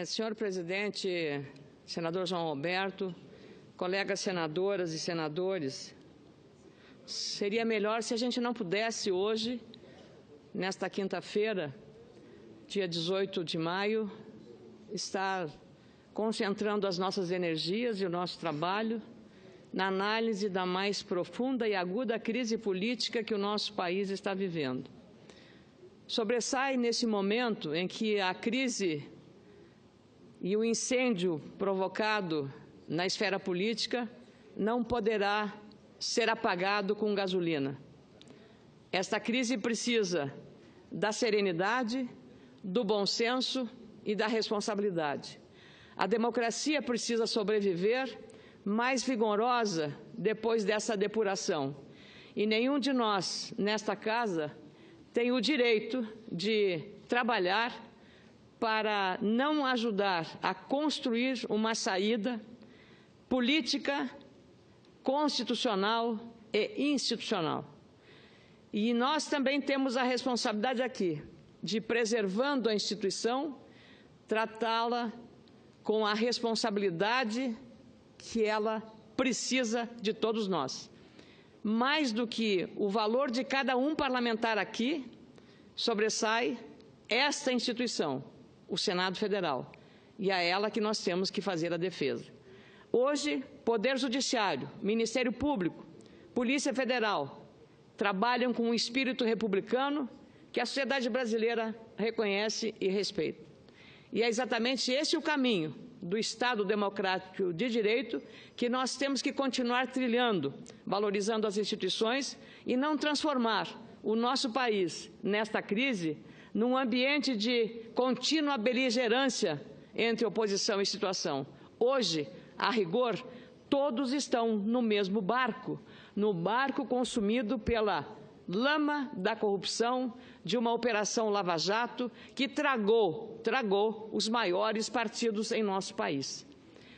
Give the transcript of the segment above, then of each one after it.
Senhor presidente, senador João Roberto, colegas senadoras e senadores, seria melhor se a gente não pudesse hoje, nesta quinta-feira, dia 18 de maio, estar concentrando as nossas energias e o nosso trabalho na análise da mais profunda e aguda crise política que o nosso país está vivendo. Sobressai nesse momento em que a crise e o incêndio provocado na esfera política não poderá ser apagado com gasolina. Esta crise precisa da serenidade, do bom senso e da responsabilidade. A democracia precisa sobreviver mais vigorosa depois dessa depuração. E nenhum de nós, nesta casa, tem o direito de trabalhar para não ajudar a construir uma saída política, constitucional e institucional. E nós também temos a responsabilidade aqui de, preservando a instituição, tratá-la com a responsabilidade que ela precisa de todos nós. Mais do que o valor de cada um parlamentar aqui, sobressai esta instituição, o Senado Federal, e a ela que nós temos que fazer a defesa. Hoje, Poder Judiciário, Ministério Público, Polícia Federal trabalham com um espírito republicano que a sociedade brasileira reconhece e respeita. E é exatamente esse o caminho do Estado democrático de direito que nós temos que continuar trilhando, valorizando as instituições e não transformar o nosso país, nesta crise, num ambiente de contínua beligerância entre oposição e situação. Hoje, a rigor, todos estão no mesmo barco, no barco consumido pela lama da corrupção de uma operação Lava Jato que tragou os maiores partidos em nosso país.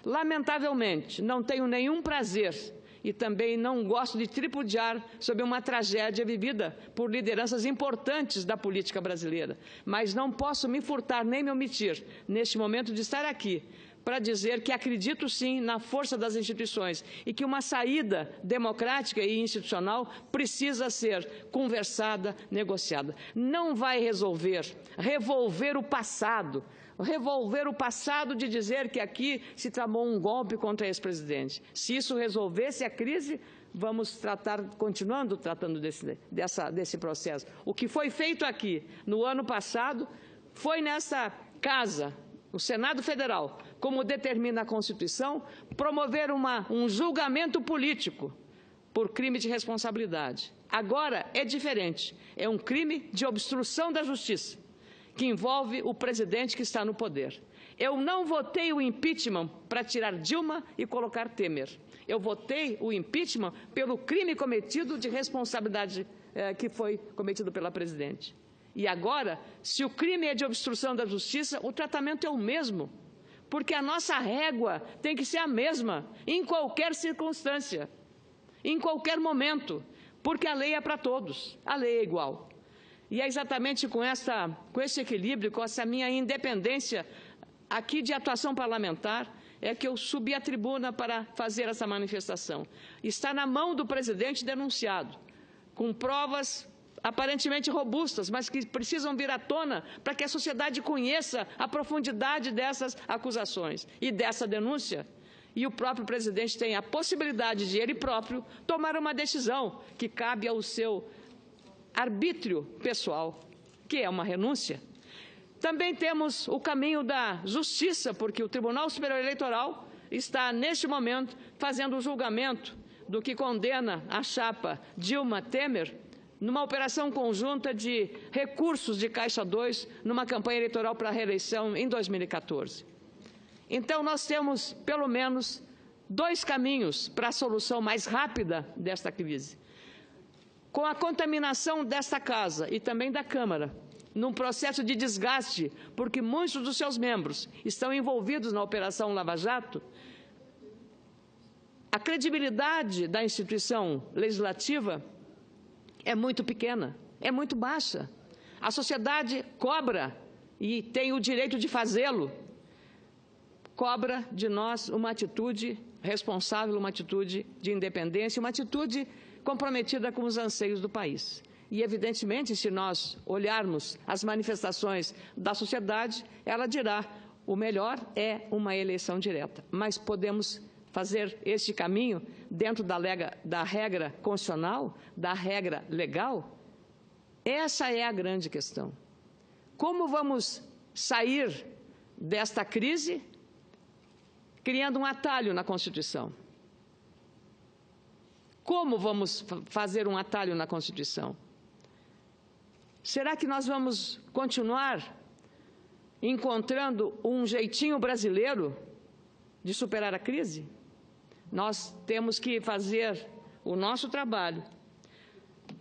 Lamentavelmente, não tenho nenhum prazer e também não gosto de tripudiar sobre uma tragédia vivida por lideranças importantes da política brasileira, mas não posso me furtar nem me omitir, neste momento, de estar aqui para dizer que acredito sim na força das instituições e que uma saída democrática e institucional precisa ser conversada, negociada. Não vai revolver o passado de dizer que aqui se tramou um golpe contra ex-presidente. Se isso resolvesse a crise, vamos continuando tratando desse processo. O que foi feito aqui no ano passado foi nessa casa, o Senado Federal, como determina a Constituição, promover um julgamento político por crime de responsabilidade. Agora é diferente, é um crime de obstrução da justiça, que envolve o presidente que está no poder. Eu não votei o impeachment para tirar Dilma e colocar Temer. Eu votei o impeachment pelo crime cometido de responsabilidade que foi cometido pela presidente. E agora, se o crime é de obstrução da justiça, o tratamento é o mesmo, porque a nossa régua tem que ser a mesma, em qualquer circunstância, em qualquer momento, porque a lei é para todos, a lei é igual. E é exatamente com esse equilíbrio, com essa minha independência aqui de atuação parlamentar, é que eu subi à tribuna para fazer essa manifestação. Está na mão do presidente denunciado, com provas aparentemente robustas, mas que precisam vir à tona para que a sociedade conheça a profundidade dessas acusações e dessa denúncia. E o próprio presidente tem a possibilidade de ele próprio tomar uma decisão que cabe ao seu arbítrio pessoal, que é uma renúncia. Também temos o caminho da justiça, porque o Tribunal Superior Eleitoral está, neste momento, fazendo o julgamento do que condena a chapa Dilma-Temer numa operação conjunta de recursos de Caixa 2 numa campanha eleitoral para a reeleição em 2014. Então, nós temos, pelo menos, dois caminhos para a solução mais rápida desta crise. Com a contaminação desta casa e também da Câmara, num processo de desgaste, porque muitos dos seus membros estão envolvidos na Operação Lava Jato, a credibilidade da instituição legislativa é muito pequena, é muito baixa. A sociedade cobra, e tem o direito de fazê-lo, cobra de nós uma atitude responsável, uma atitude de independência, uma atitude comprometida com os anseios do país. E, evidentemente, se nós olharmos as manifestações da sociedade, ela dirá: o melhor é uma eleição direta. Mas podemos fazer este caminho dentro da regra constitucional, da regra legal? Essa é a grande questão. Como vamos sair desta crise criando um atalho na Constituição? Como vamos fazer um atalho na Constituição? Será que nós vamos continuar encontrando um jeitinho brasileiro de superar a crise? Nós temos que fazer o nosso trabalho,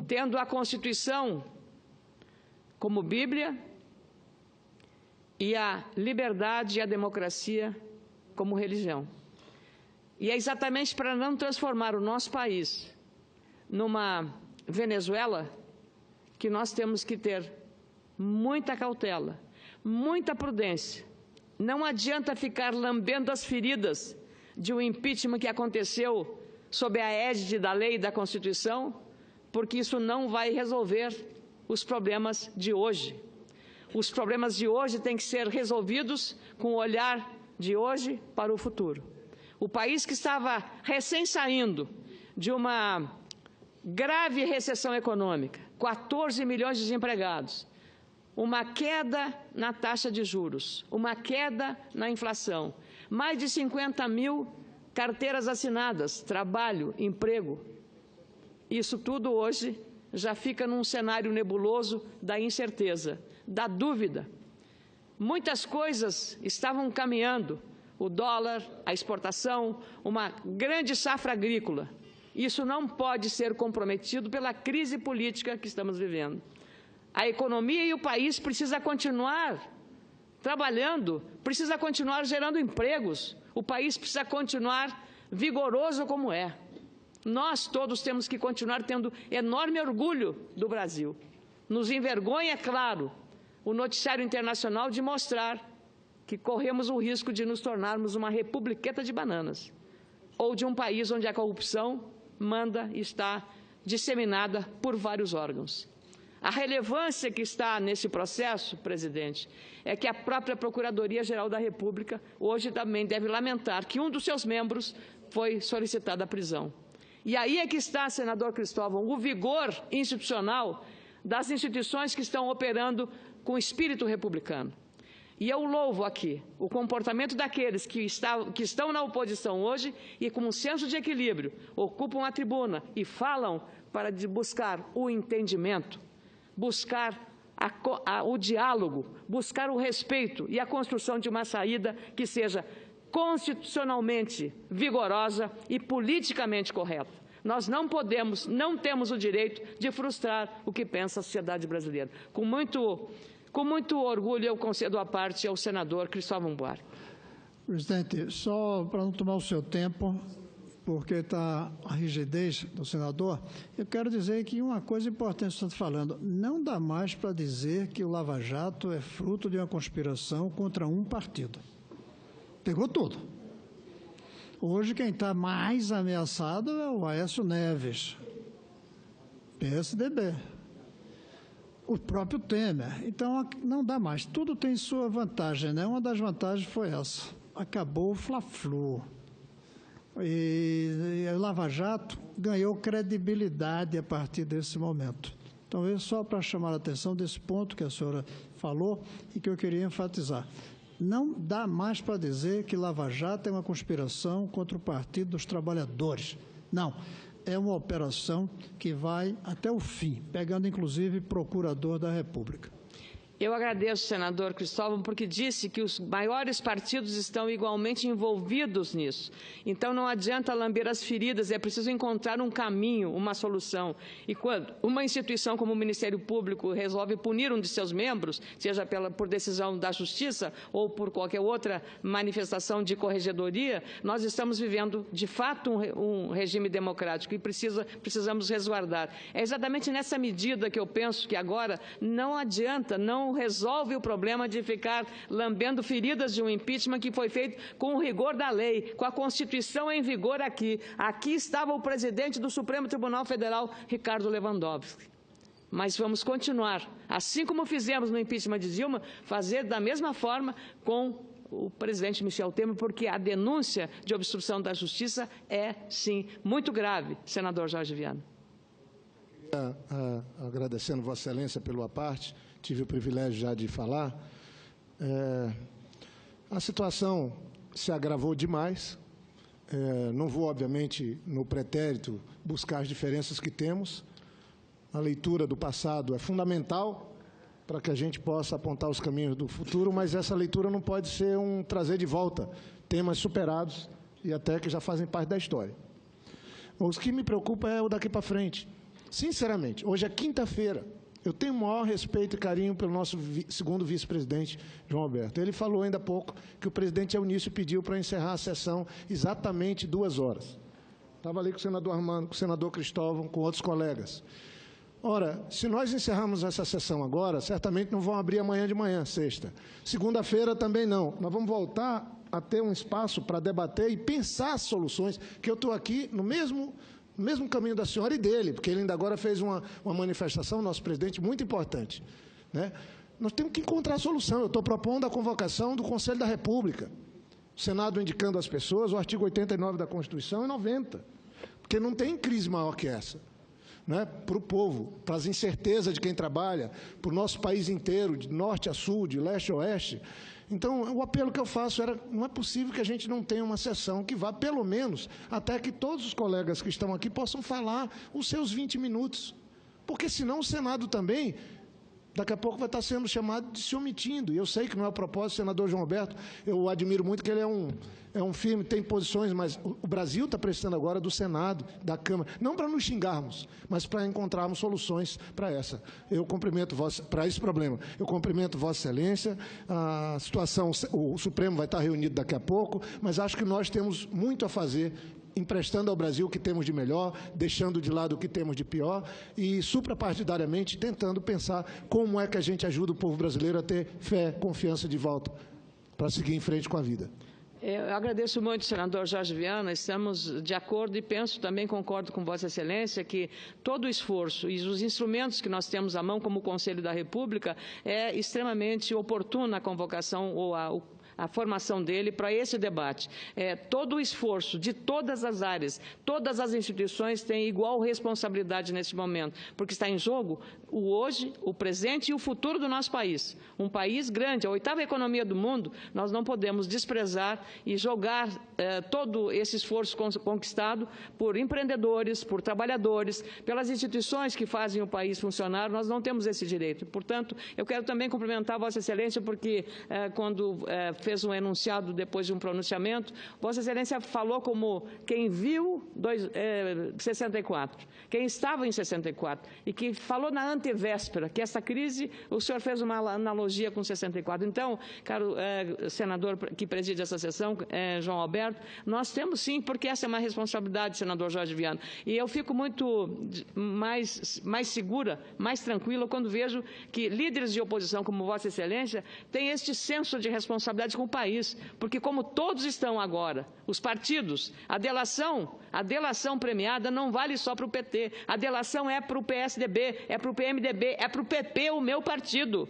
tendo a Constituição como Bíblia e a liberdade e a democracia como religião. E é exatamente para não transformar o nosso país numa Venezuela que nós temos que ter muita cautela, muita prudência. Não adianta ficar lambendo as feridas de um impeachment que aconteceu sob a égide da lei e da Constituição, porque isso não vai resolver os problemas de hoje. Os problemas de hoje têm que ser resolvidos com o olhar de hoje para o futuro. O país que estava recém saindo de uma grave recessão econômica, 14 milhões de desempregados, uma queda na taxa de juros, uma queda na inflação, mais de 50 mil carteiras assinadas, trabalho, emprego. Isso tudo hoje já fica num cenário nebuloso da incerteza, da dúvida. Muitas coisas estavam caminhando, o dólar, a exportação, uma grande safra agrícola. Isso não pode ser comprometido pela crise política que estamos vivendo. A economia e o país precisam continuar trabalhando, precisa continuar gerando empregos, o país precisa continuar vigoroso como é. Nós todos temos que continuar tendo enorme orgulho do Brasil. Nos envergonha, é claro, o noticiário internacional de mostrar que corremos o risco de nos tornarmos uma republiqueta de bananas, ou de um país onde a corrupção manda e está disseminada por vários órgãos. A relevância que está nesse processo, presidente, é que a própria Procuradoria-Geral da República hoje também deve lamentar que um dos seus membros foi solicitado à prisão. E aí é que está, senador Cristóvão, o vigor institucional das instituições que estão operando com espírito republicano. E eu louvo aqui o comportamento daqueles que estão na oposição hoje e, com um senso de equilíbrio, ocupam a tribuna e falam para buscar o entendimento, buscar o diálogo, buscar o respeito e a construção de uma saída que seja constitucionalmente vigorosa e politicamente correta. Nós não podemos, não temos o direito de frustrar o que pensa a sociedade brasileira. Com muito orgulho, eu concedo a parte ao senador Cristóvão Buarque. Presidente, só para não tomar o seu tempo, porque está a rigidez do senador, eu quero dizer que uma coisa importante que você está falando, não dá mais para dizer que o Lava Jato é fruto de uma conspiração contra um partido. Pegou tudo. Hoje quem está mais ameaçado é o Aécio Neves, PSDB. O próprio Temer. Então, não dá mais. Tudo tem sua vantagem, né? Uma das vantagens foi essa. Acabou o Fla-Flu. E o Lava Jato ganhou credibilidade a partir desse momento. Então, é só para chamar a atenção desse ponto que a senhora falou e que eu queria enfatizar. Não dá mais para dizer que Lava Jato é uma conspiração contra o Partido dos Trabalhadores. Não. É uma operação que vai até o fim, pegando inclusive procurador da República. Eu agradeço, senador Cristóvão, porque disse que os maiores partidos estão igualmente envolvidos nisso. Então, não adianta lamber as feridas, é preciso encontrar um caminho, uma solução. E quando uma instituição como o Ministério Público resolve punir um de seus membros, seja por decisão da Justiça ou por qualquer outra manifestação de corregedoria, nós estamos vivendo, de fato, um regime democrático e precisamos resguardar. É exatamente nessa medida que eu penso que agora não adianta, não não resolve o problema de ficar lambendo feridas de um impeachment que foi feito com o rigor da lei, com a Constituição em vigor aqui. Aqui estava o presidente do Supremo Tribunal Federal, Ricardo Lewandowski. Mas vamos continuar, assim como fizemos no impeachment de Dilma, fazer da mesma forma com o presidente Michel Temer, porque a denúncia de obstrução da justiça é, sim, muito grave, senador Jorge Viana. Agradecendo Vossa Excelência pelo à parte, tive o privilégio já de falar. A situação se agravou demais. Não vou, obviamente, no pretérito, buscar as diferenças que temos. A leitura do passado é fundamental para que a gente possa apontar os caminhos do futuro, mas essa leitura não pode ser trazer de volta temas superados e até que já fazem parte da história. O que me preocupa é o daqui para frente. Sinceramente, hoje é quinta-feira. Eu tenho o maior respeito e carinho pelo nosso segundo vice-presidente, João Alberto. Ele falou ainda há pouco que o presidente Eunício pediu para encerrar a sessão exatamente 2 horas. Estava ali com o senador Armando, com o senador Cristóvão, com outros colegas. Ora, se nós encerrarmos essa sessão agora, certamente não vão abrir amanhã de manhã, sexta. Segunda-feira também não. Nós vamos voltar a ter um espaço para debater e pensar soluções, que eu estou aqui no mesmo caminho da senhora e dele, porque ele ainda agora fez uma manifestação, nosso presidente, muito importante, né? Nós temos que encontrar solução. Eu estou propondo a convocação do Conselho da República. O Senado indicando às pessoas o artigo 89 da Constituição e 90, porque não tem crise maior que essa. Né, para o povo, para as incertezas de quem trabalha, para o nosso país inteiro, de norte a sul, de leste a oeste. Então, o apelo que eu faço era, não é possível que a gente não tenha uma sessão que vá, pelo menos, até que todos os colegas que estão aqui possam falar os seus 20 minutos. Porque, senão, o Senado também, daqui a pouco vai estar sendo chamado de se omitindo. E eu sei que não é o propósito, senador João Alberto, eu admiro muito que ele é um firme, tem posições, mas o Brasil está precisando agora do Senado, da Câmara, não para nos xingarmos, mas para encontrarmos soluções para essa. Eu cumprimento para esse problema. Eu cumprimento Vossa Excelência, a situação, o Supremo vai estar reunido daqui a pouco, mas acho que nós temos muito a fazer, emprestando ao Brasil o que temos de melhor, deixando de lado o que temos de pior e, suprapartidariamente, tentando pensar como é que a gente ajuda o povo brasileiro a ter fé, confiança de volta para seguir em frente com a vida. Eu agradeço muito, senador Jorge Viana, estamos de acordo e penso, também concordo com Vossa Excelência, que todo o esforço e os instrumentos que nós temos à mão como Conselho da República é extremamente oportuna a convocação ou a formação dele para esse debate. Todo o esforço de todas as áreas, todas as instituições têm igual responsabilidade nesse momento, porque está em jogo o hoje, o presente e o futuro do nosso país. Um país grande, a 8ª economia do mundo, nós não podemos desprezar e jogar todo esse esforço conquistado por empreendedores, por trabalhadores, pelas instituições que fazem o país funcionar, nós não temos esse direito. Portanto, eu quero também cumprimentar Vossa Excelência, porque quando fez um enunciado depois de um pronunciamento, Vossa Excelência falou como quem viu 64, quem estava em 64, e que falou na antevéspera que essa crise, o senhor fez uma analogia com 64. Então, caro senador que preside essa sessão, João Alberto, nós temos sim, porque essa é uma responsabilidade, senador Jorge Viana, e eu fico muito mais segura, mais tranquila, quando vejo que líderes de oposição como Vossa Excelência têm este senso de responsabilidade com o país, porque como todos estão agora, os partidos, a delação premiada não vale só para o PT, a delação é para o PSDB, é para o PMDB, é para o PP, o meu partido.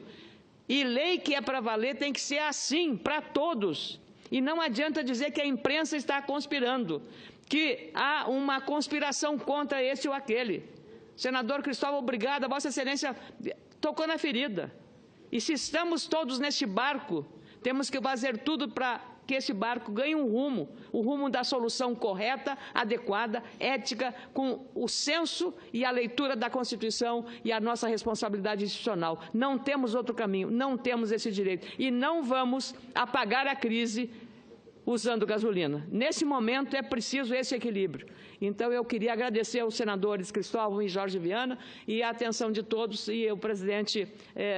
E lei que é para valer tem que ser assim, para todos. E não adianta dizer que a imprensa está conspirando, que há uma conspiração contra esse ou aquele. Senador Cristóvão, obrigada, Vossa Excelência tocou na ferida. E se estamos todos neste barco, temos que fazer tudo para que esse barco ganhe um rumo, o rumo da solução correta, adequada, ética, com o senso e a leitura da Constituição e a nossa responsabilidade institucional. Não temos outro caminho, não temos esse direito. E não vamos apagar a crise usando gasolina. Nesse momento é preciso esse equilíbrio. Então, eu queria agradecer aos senadores Cristóvão e Jorge Viana e a atenção de todos, e o presidente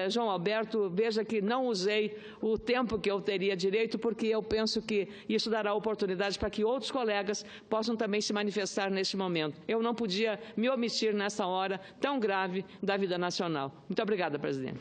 João Alberto, veja que não usei o tempo que eu teria direito, porque eu penso que isso dará oportunidade para que outros colegas possam também se manifestar neste momento. Eu não podia me omitir nessa hora tão grave da vida nacional. Muito obrigada, presidente.